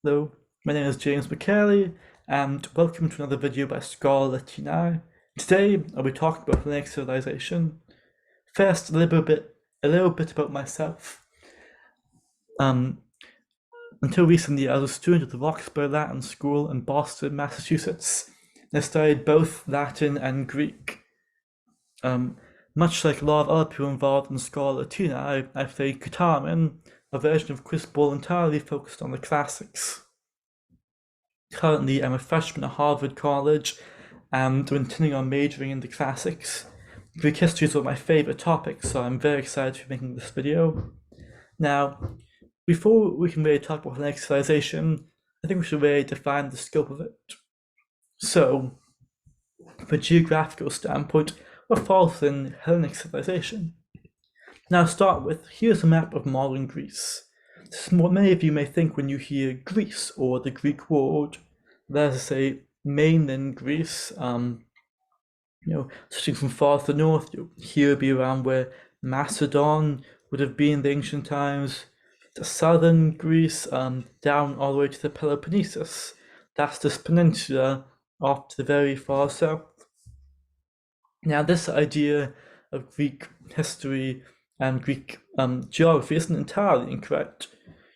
Hello, my name is James McCurley, and welcome to another video by ScholaLatinae. Today, I'll be talking about Hellenic civilization. First, a little bit about myself. Until recently, I was a student at the Roxbury Latin School in Boston, Massachusetts. I studied both Latin and Greek. Much like a lot of other people involved in ScholaLatinae, I played Carmen, a version of quiz ball entirely focused on the classics. Currently, I'm a freshman at Harvard College and I'm intending on majoring in the classics. Greek history is one of my favorite topics, so I'm very excited to be making this video. Now, before we can really talk about Hellenic civilization, I think we should really define the scope of it. So, from a geographical standpoint, what falls within Hellenic civilization? Now, to start with, here's a map of modern Greece. This is what many of you may think when you hear Greece or the Greek world. That is to say, mainland Greece, switching from far to the north, here would be around where Macedon would have been in the ancient times, to southern Greece, down all the way to the Peloponnesus. That's this peninsula off to the very far south. Now, this idea of Greek history and Greek geography isn't entirely incorrect.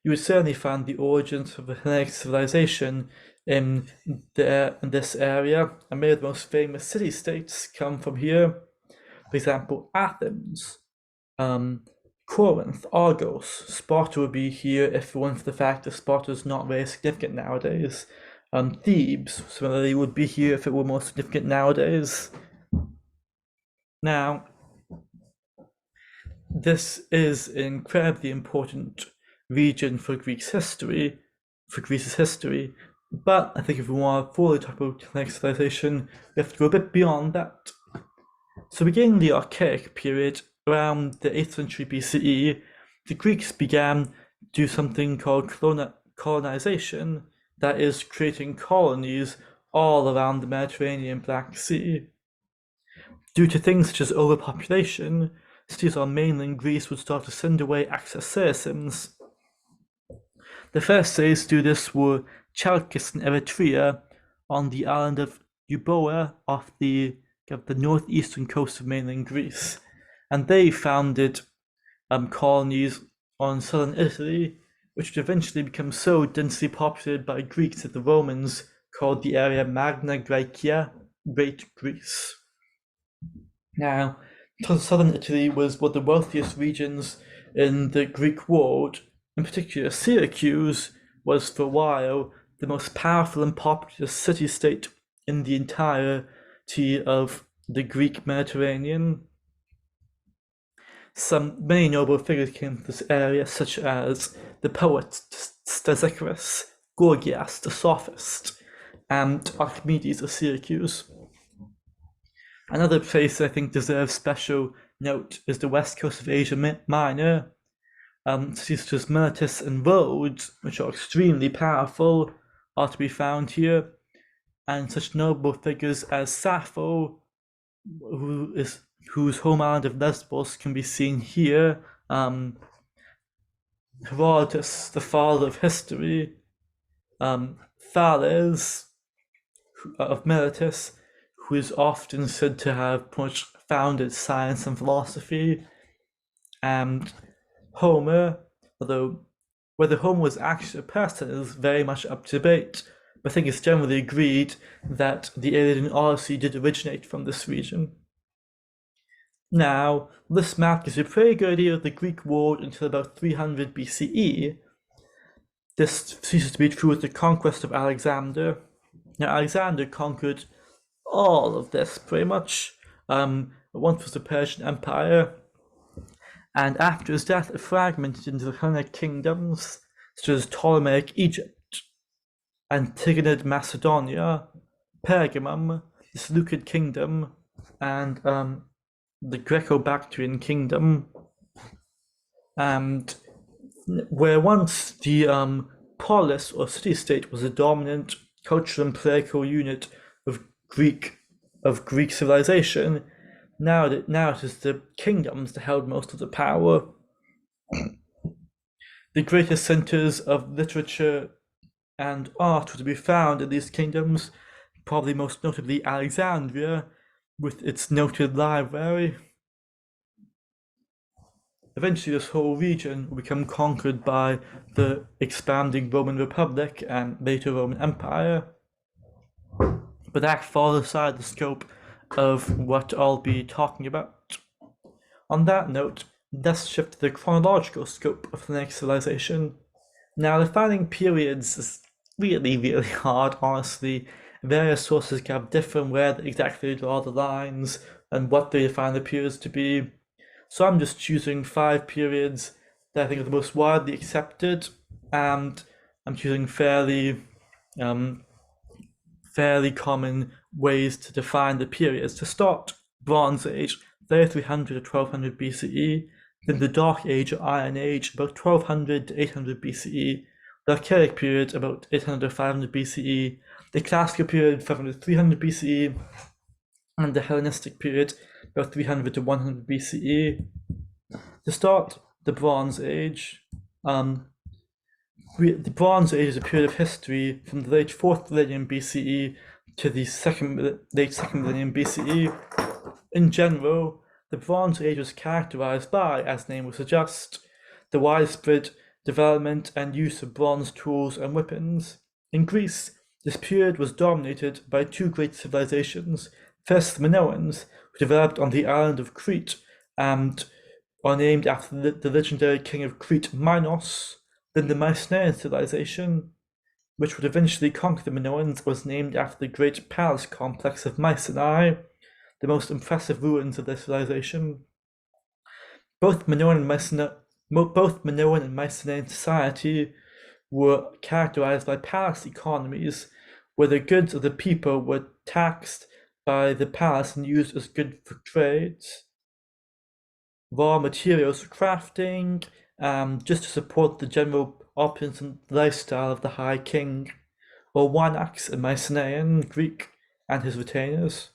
You would certainly find the origins of the Hellenic civilization in this area, and many of the most famous city-states come from here. For example, Athens, Corinth, Argos, Sparta would be here if it weren't for the fact that Sparta is not very significant nowadays. Thebes, similarly, would be here if it were more significant nowadays. Now, this is an incredibly important region for Greece's history, but I think if we want to fully talk about Hellenic civilization, we have to go a bit beyond that. So beginning the Archaic period, around the 8th century BCE, the Greeks began to do something called colonization, that is, creating colonies all around the Mediterranean Black Sea. Due to things such as overpopulation, cities on mainland Greece would start to send away excess citizens. The first cities to do this were Chalkis and Eretria on the island of Euboea off the northeastern coast of mainland Greece, and they founded colonies on southern Italy, which would eventually become so densely populated by Greeks that the Romans called the area Magna Graecia, Great Greece. Now, southern Italy was one of the wealthiest regions in the Greek world. In particular, Syracuse was for a while the most powerful and populous city-state in the entirety of the Greek Mediterranean. Many notable figures came from this area, such as the poet Stesichorus, Gorgias the sophist, and Archimedes of Syracuse. Another place I think deserves special note is the west coast of Asia Minor. Cities such as Miletus and Rhodes, which are extremely powerful, are to be found here, and such notable figures as Sappho, whose home island of Lesbos can be seen here, Herodotus, the father of history, Thales of Miletus, who is often said to have founded science and philosophy, and Homer, although whether Homer was actually a person is very much up to debate, but I think it's generally agreed that the Iliad and Odyssey did originate from this region. Now, this map gives you a pretty good idea of the Greek world until about 300 BCE. This ceases to be true with the conquest of Alexander. Now, Alexander conquered all of this pretty much. Once was the Persian Empire, and after his death it fragmented into the Hellenic kingdoms, such as Ptolemaic Egypt, Antigonid Macedonia, Pergamum, the Seleucid kingdom, and the Greco-Bactrian kingdom, and where once the polis or city-state was a dominant cultural and political unit of Greek civilization, now it is the kingdoms that held most of the power. The greatest centers of literature and art was to be found in these kingdoms, probably most notably Alexandria, with its noted library. Eventually, this whole region will become conquered by the expanding Roman Republic and later Roman Empire. But that falls aside the scope of what I'll be talking about. On that note, let's shift to the chronological scope of the next civilization. Now, defining periods is really, really hard, honestly. Various sources have different where exactly they draw the lines and what they define the periods to be. So I'm just choosing 5 periods that I think are the most widely accepted, and I'm choosing fairly common ways to define the periods. To start, Bronze Age, 3300 to 1200 BCE, then the Dark Age or Iron Age, about 1200 to 800 BCE, the Archaic Period, about 800 to 500 BCE, the Classical Period, 500 to 300 BCE, and the Hellenistic Period, about 300 to 100 BCE. To start the Bronze Age, the Bronze Age is a period of history from the late 4th millennium BCE to the late 2nd millennium BCE. In general, the Bronze Age was characterized by, as the name would suggest, the widespread development and use of bronze tools and weapons. In Greece, this period was dominated by 2 great civilizations. First, the Minoans, who developed on the island of Crete and are named after the legendary king of Crete, Minos. Then the Mycenaean civilization, which would eventually conquer the Minoans, was named after the great palace complex of Mycenae, the most impressive ruins of their civilization. Both Minoan and Mycenaean society were characterized by palace economies, where the goods of the people were taxed by the palace and used as goods for trade. Raw materials for crafting, just to support the general opulence and lifestyle of the High King, or Wanax in Mycenaean Greek, and his retainers.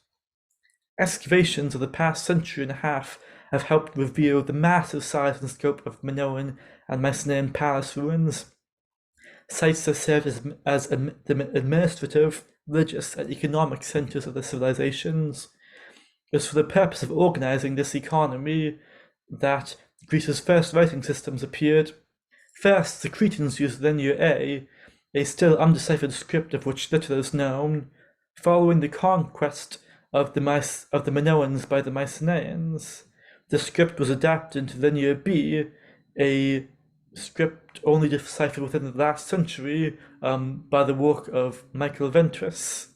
Excavations of the past century and a half have helped reveal the massive size and scope of Minoan and Mycenaean palace ruins. Sites that served as the administrative, religious, and economic centers of the civilizations. It was for the purpose of organizing this economy that Greece's first writing systems appeared. First, the Cretans used Linear a still undeciphered script of which little is known. Following the conquest of the Minoans by the Mycenaeans, the script was adapted into Linear B, a script only deciphered within the last century by the work of Michael Ventris.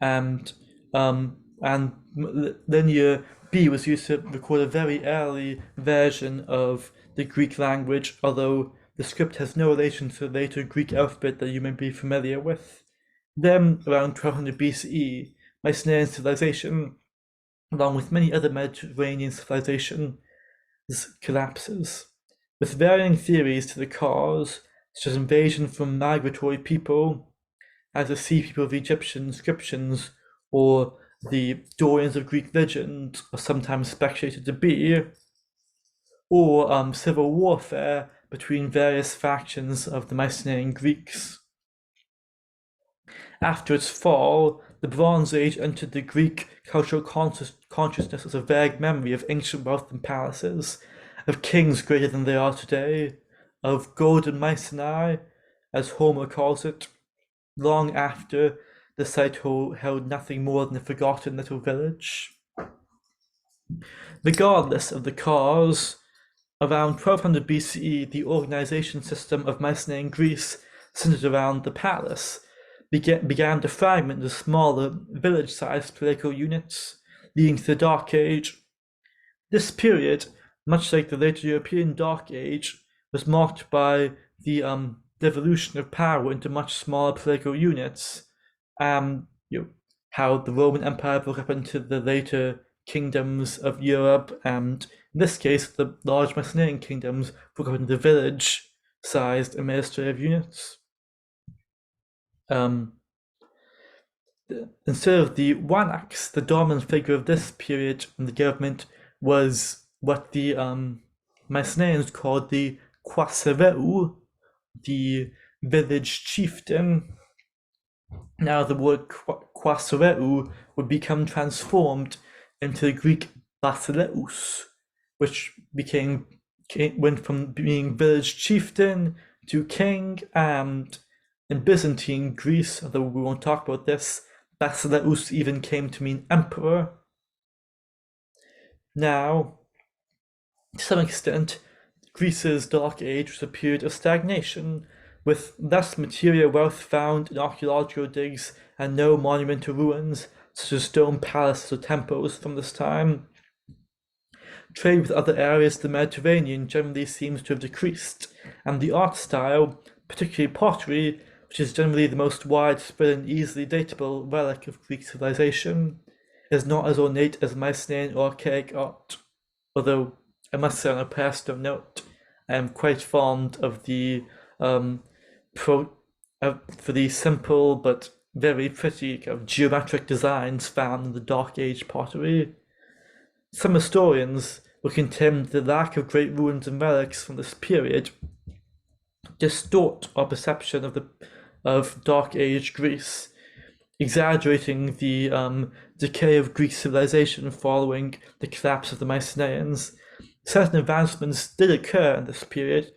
And Linear B was used to record a very early version of the Greek language, although the script has no relation to the later Greek alphabet that you may be familiar with. Then, around 1200 BCE, Mycenaean civilization, along with many other Mediterranean civilizations, collapses. With varying theories to the cause, such as invasion from migratory people, as the Sea People of Egyptian inscriptions, or the Dorians of Greek legend are sometimes speculated to be, or civil warfare between various factions of the Mycenaean Greeks. After its fall, the Bronze Age entered the Greek cultural consciousness as a vague memory of ancient wealth and palaces, of kings greater than they are today, of golden Mycenae, as Homer calls it, long after the site held nothing more than a forgotten little village. Regardless of the cause, around 1200 BCE, the organization system of Mycenaean Greece, centered around the palace, began to fragment into smaller, village-sized political units, leading to the Dark Age. This period, much like the later European Dark Age, was marked by the devolution of power into much smaller political units. How the Roman Empire broke up into the later kingdoms of Europe, and in this case, the large Mycenaean kingdoms broke up into village-sized administrative units. Instead of the Wanax, the dominant figure of this period in the government was what the Mycenaeans called the Quasereu, the village chieftain. Now the word quasoreu would become transformed into the Greek basileus, which went from being village chieftain to king, and in Byzantine Greece, although we won't talk about this, basileus even came to mean emperor. Now, to some extent, Greece's Dark Age was a period of stagnation, with less material wealth found in archaeological digs and no monumental ruins, such as stone palaces or temples from this time. Trade with other areas of the Mediterranean generally seems to have decreased, and the art style, particularly pottery, which is generally the most widespread and easily datable relic of Greek civilization, is not as ornate as Mycenaean or Archaic art. Although, I must say on a personal note, I am quite fond of the for the simple but very pretty geometric designs found in the Dark Age pottery. Some historians will contend the lack of great ruins and relics from this period distort our perception of Dark Age Greece, exaggerating the decay of Greek civilization following the collapse of the Mycenaeans. Certain advancements did occur in this period,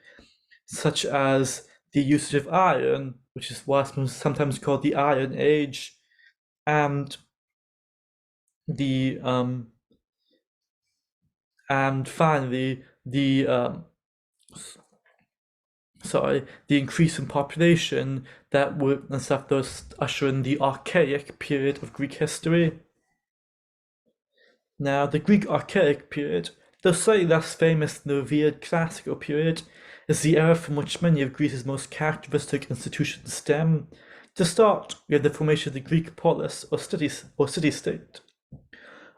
such as the usage of iron, which is what's sometimes called the Iron Age, and finally the increase in population that was ushering the Archaic period of Greek history. Now, the Greek Archaic period, though slightly less famous than the revered Classical period, is the era from which many of Greece's most characteristic institutions stem. To start, we have the formation of the Greek polis, or city-state.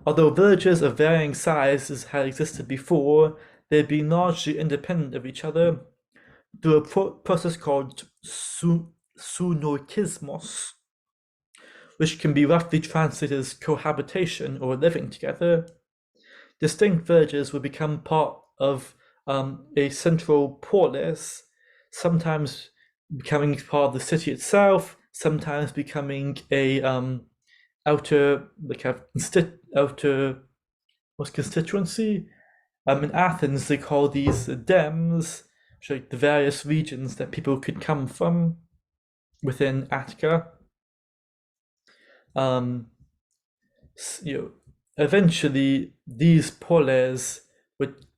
Although villages of varying sizes had existed before, they had been largely independent of each other. Through a process called synoikismos, which can be roughly translated as cohabitation or living together, distinct villages would become part of a central polis, sometimes becoming part of the city itself, sometimes becoming a constituency. In Athens, they call these dems, which are the various regions that people could come from within Attica. Eventually, these poles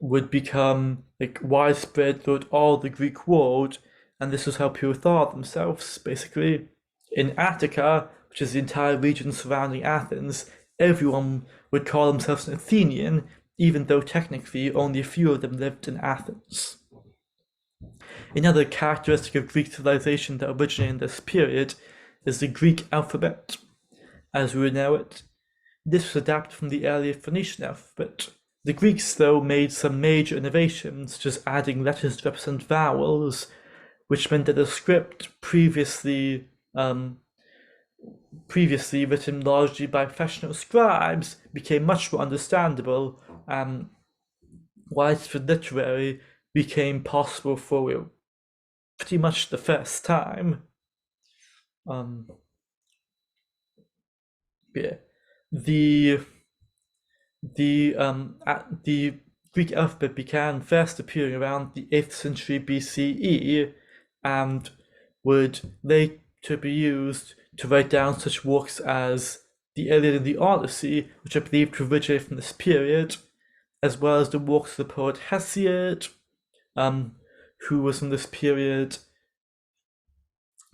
would become widespread throughout all the Greek world, and this was how people thought themselves, basically. In Attica, which is the entire region surrounding Athens, everyone would call themselves an Athenian, even though technically only a few of them lived in Athens. Another characteristic of Greek civilization that originated in this period is the Greek alphabet, as we would know it. This was adapted from the earlier Phoenician alphabet. The Greeks, though, made some major innovations, such as adding letters to represent vowels, which meant that the script previously written largely by professional scribes became much more understandable, and widespread literary became possible for pretty much the first time. The Greek alphabet began first appearing around the 8th century BCE and would later be used to write down such works as the Iliad and the Odyssey, which are believed to originate from this period, as well as the works of the poet Hesiod, who was from this period.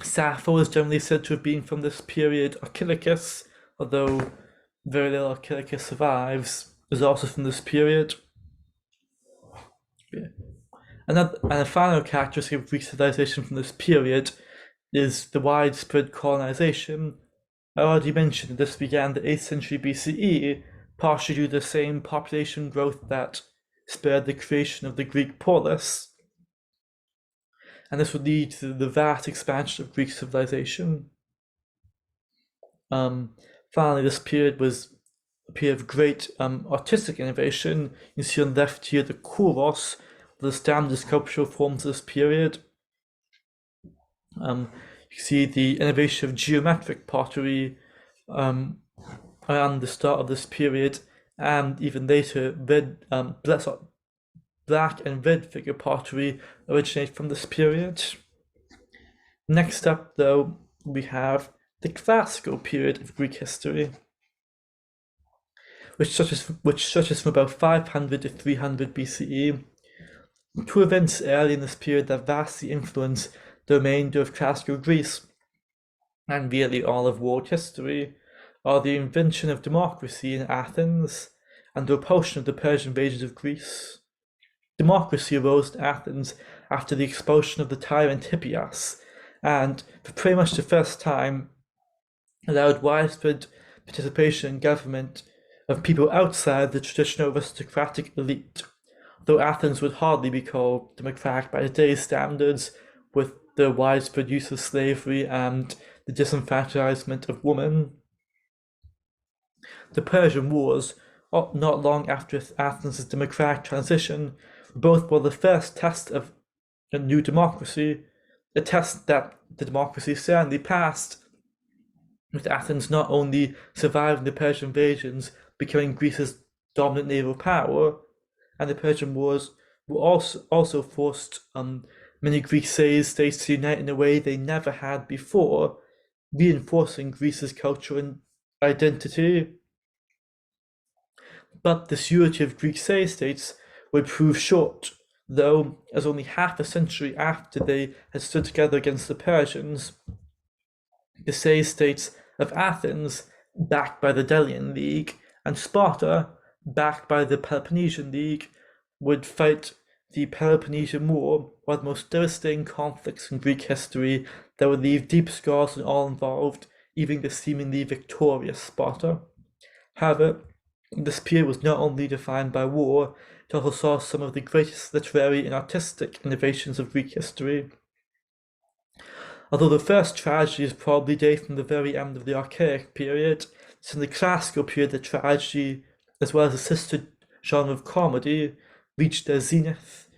Sappho is generally said to have been from this period. Archilochus, although very little Archilochus survives, is also from this period. And a final characteristic of Greek civilization from this period is the widespread colonization. I already mentioned that this began the 8th century BCE, partially due to the same population growth that spurred the creation of the Greek polis. And this would lead to the vast expansion of Greek civilization. Finally, this period was a period of great artistic innovation. You see on the left here the kouros, the standard sculptural forms of this period. You see the innovation of geometric pottery around the start of this period, and even later, black and red figure pottery originate from this period. Next up, though, we have the classical period of Greek history, which stretches from about 500 to 300 BCE. Two events early in this period that vastly influence the remainder of classical Greece, and really all of world history, are the invention of democracy in Athens and the repulsion of the Persian invasions of Greece. Democracy arose in Athens after the expulsion of the tyrant Hippias, and for pretty much the first time allowed widespread participation in government of people outside the traditional aristocratic elite, though Athens would hardly be called democratic by today's standards, with the widespread use of slavery and the disenfranchisement of women. The Persian Wars, not long after Athens' democratic transition, both were the first test of a new democracy, a test that the democracy certainly passed, with Athens not only surviving the Persian invasions, becoming Greece's dominant naval power, and the Persian Wars were also forced many Greek states to unite in a way they never had before, reinforcing Greece's culture and identity. But this unity of Greek states would prove short, though, as only half a century after they had stood together against the Persians, the states of Athens, backed by the Delian League, and Sparta, backed by the Peloponnesian League, would fight the Peloponnesian War, one of the most devastating conflicts in Greek history that would leave deep scars on all involved, even the seemingly victorious Sparta. However, this period was not only defined by war, it also saw some of the greatest literary and artistic innovations of Greek history. Although the first tragedies probably date from the very end of the Archaic period, it's in the Classical period that tragedy, as well as the sister genre of comedy, reached their zenith,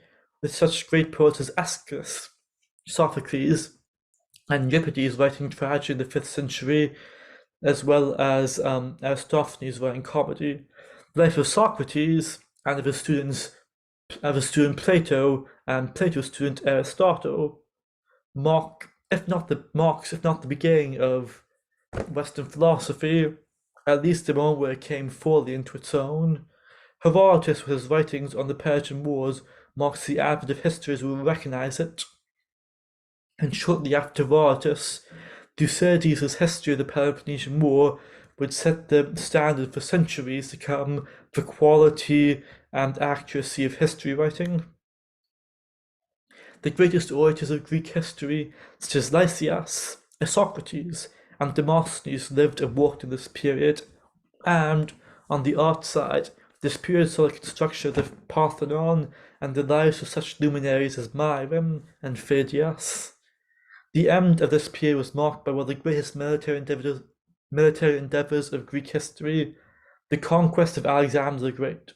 with such great poets as Aeschylus, Sophocles, and Euripides writing tragedy in the 5th century, as well as Aristophanes writing comedy. The life of Socrates and of his student Plato and Plato's student Aristotle marks, if not the beginning of Western philosophy, at least the moment where it came fully into its own. Herodotus, with his writings on the Persian Wars, marks the advent of history as we will recognize it. And shortly after Herodotus, Thucydides' history of the Peloponnesian War would set the standard for centuries to come for quality and accuracy of history writing. The greatest orators of Greek history, such as Lysias, Socrates, and Demosthenes, lived and worked in this period, and on the art side, this period saw the construction of the Parthenon and the lives of such luminaries as Myron and Phidias. The end of this period was marked by one of the greatest military endeavors of Greek history, the conquest of Alexander the Great.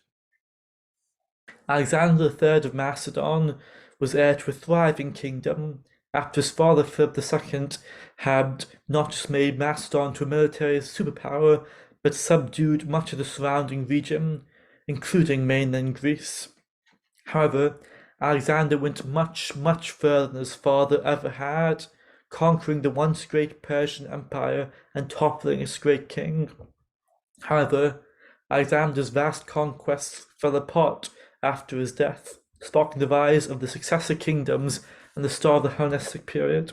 Alexander III of Macedon was heir to a thriving kingdom after his father Philip II had not just made Macedon into a military superpower, but subdued much of the surrounding region, including mainland Greece. However, Alexander went much, much further than his father ever had, conquering the once great Persian Empire and toppling its great king. However, Alexander's vast conquests fell apart after his death, sparking the rise of the successor kingdoms and the start of the Hellenistic period.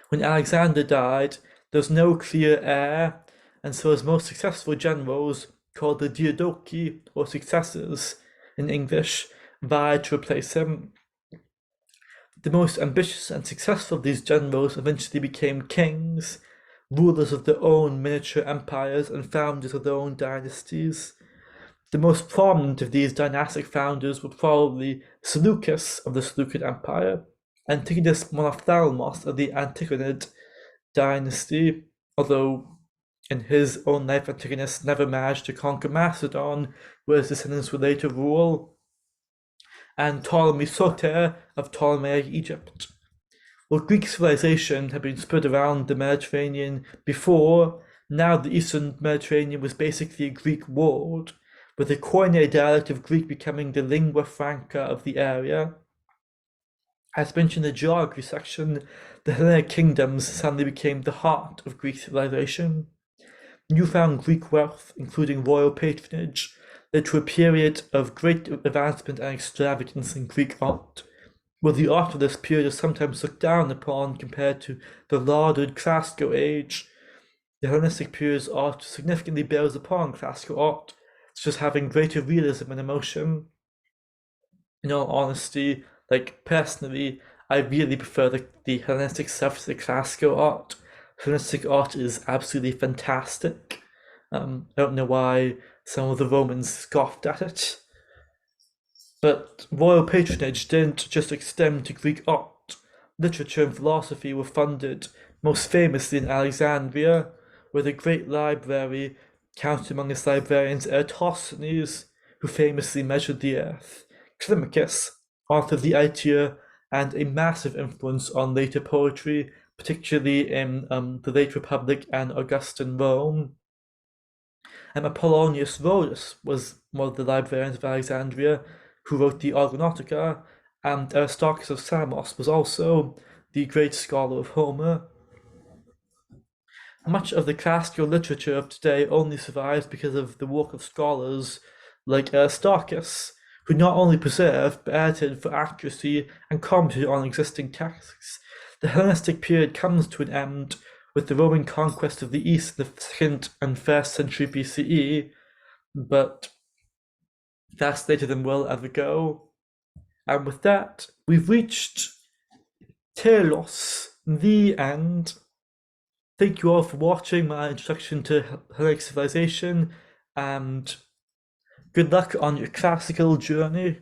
When Alexander died, there was no clear heir, and so his most successful generals, called the Diadochi, or successors in English, vied to replace him. The most ambitious and successful of these generals eventually became kings, rulers of their own miniature empires and founders of their own dynasties. The most prominent of these dynastic founders were probably Seleucus of the Seleucid Empire, Antigonus Monophthalmos of the Antigonid dynasty, although in his own life Antigonus never managed to conquer Macedon, where his descendants would later rule, and Ptolemy Soter of Ptolemaic Egypt. Well, Greek civilization had been spread around the Mediterranean before. Now the Eastern Mediterranean was basically a Greek world, with the Koine dialect of Greek becoming the lingua franca of the area. As mentioned in the geography section, the Hellenic kingdoms suddenly became the heart of Greek civilization. Newfound Greek wealth, including royal patronage, led to a period of great advancement and extravagance in Greek art, where the art of this period is sometimes looked down upon compared to the lauded classical age. The Hellenistic period's art significantly builds upon classical art, such as having greater realism and emotion. In all honesty, personally, I really prefer the Hellenistic stuff to the classical art. Hellenistic art is absolutely fantastic. I don't know why some of the Romans scoffed at it. But royal patronage didn't just extend to Greek art. Literature and philosophy were funded, most famously in Alexandria, where the great library counted among its librarians Eratosthenes, who famously measured the earth, Climacus, author of the Aetia, and a massive influence on later poetry, particularly in the late Republic and Augustan Rome. And Apollonius Rhodus was one of the librarians of Alexandria, who wrote the Argonautica, and Aristarchus of Samos was also the great scholar of Homer. Much of the classical literature of today only survives because of the work of scholars like Aristarchus, who not only preserved but edited for accuracy and commented on existing texts. The Hellenistic period comes to an end with the Roman conquest of the East in the 2nd and 1st century BCE, but that's later than we'll ever go. And with that, we've reached Telos, the end. Thank you all for watching my introduction to Hellenic civilization, and good luck on your classical journey.